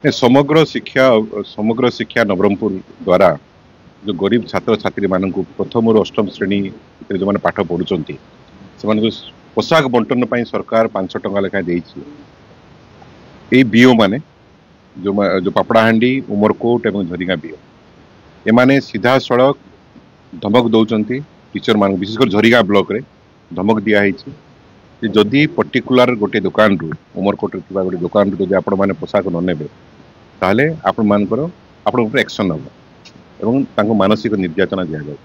समग्र शिक्षा नवरंगपुर द्वारा जो गरीब छात्र छात्री मान प्रथम अष्टम श्रेणी जो मैंने पाठ पढ़ुंट से पोशाक बंटन पर सरकार 500 टंका लेखा बीओ माने जो पापड़ाहांडी उमरकोट और झरिगा बीओ एमाने सीधा सड़क धमक दौरान टीचर मान विशेषकर झरिगा ब्लॉक रे धमक दिखाई जदि पर्टिकुलर गोटे दुकान रू उमरकोट गोटे दुकान रू आप पोशाक न ने ताहले आपण मानकर आपण ऊपर एक्शन हम एवं मानसिक निर्यातना दि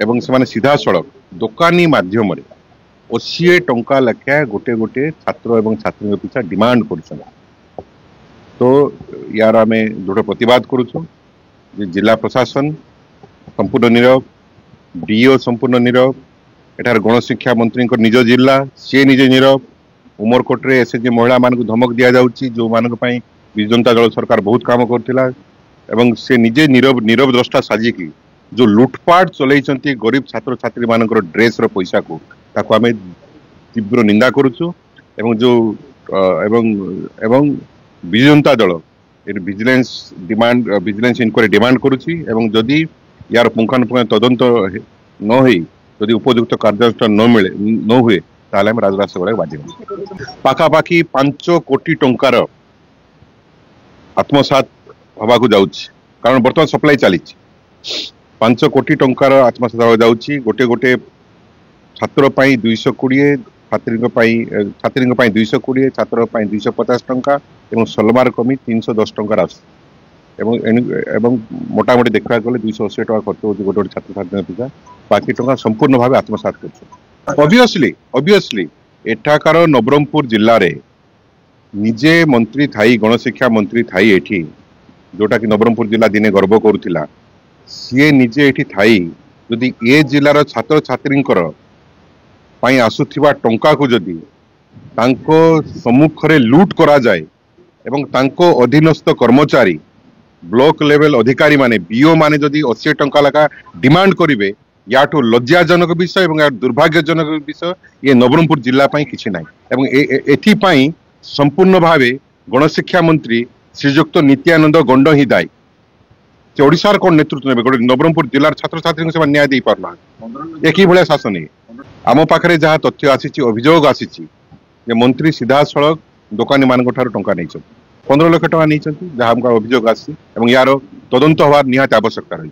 एवं से सीधा सड़क दुकानी माध्यम 80 टंका लेखा गोटे गोटे छात्र एवं छात्री पिछा डिमांड कर तो यार आम दृढ़ प्रतिवाद करुचु जिला प्रशासन संपूर्ण नीरव डीओ संपूर्ण नीरव एठार गणशिक्षा मंत्री निज जिला सी निजे नीरव उमरकोटे एसएचजी महिला मान धमक दि जाऊँगी जो मान विजु जनता दल सरकार बहुत काम करथिला एवं से निजे नीरव नीरव द्रष्टा साजिकी जो लुटपाट चलई गरीब छात्र छात्री मान ड्रेस पैसा को ताको आमे तीव्र निंदा करुचु एवं जो एवं Biju Janata Dal vigilance inquiry demand करुची एवं जदि यार पुंखानुपुंख तदंत न होई जदि उपयुक्त कार्यानुष्ठान न हुए ताले हम राजरास्ता गले बाजी पाखापाखि 5 कोटी टंकार आत्मसात हवा को जाउछि कारण बर्तमान सप्लाई चली 5 कोटी टंकार आत्मसात हवा जाउछि गोटे गोटे छात्र 220 छात्री 220 छात्र 250 टंका एवं सलमार कमी 310 टंका एवं मोटामोटी देखा गले 280 टका खर्च होती गोटे छात्र छात्री पिछा बाकी टंका संपूर्ण भाव आत्मसात कर ऑब्वियसली एठाकार नवरंगपुर जिले रे निजे मंत्री थाई गणशिक्षा मंत्री थाई एठी जोटा कि नवरंगपुर जिला दिने गर्व करुथिला सी निजे एठी थाई जदि ए जिलार छात्र छात्री आसुथिबा टंका को जदि तांको सम्मुख रे लूट करा जाए एवं तांको अधीनस्थ कर्मचारी ब्लॉक लेवल अधिकारी माने बीओ माने जदि 80 टंका लगा डिमांड करिवे याठू लज्जाजनक विषय एवं दुर्भाग्यजनक विषय ये नवरंगपुर जिला किसी ना एवं संपूर्ण भावे गणशिक्षा मंत्री श्रीजुक्त नित्यानंद गंड ही दायी से ओडिशार कौन नेतृत्व ने गोटे नवरंगपुर जिलार छात्र छात्री से न्याय दे पारना एक ही भाया शासन है आम पाखे जहाँ तथ्य आसी अभियोग आसी मंत्री सीधा सड़क दुकानी मान टंका नहीं 15 लाख टंका नहीं जहाँ अभियोग आसी यार तदंत हवार निहाती आवश्यकता रही।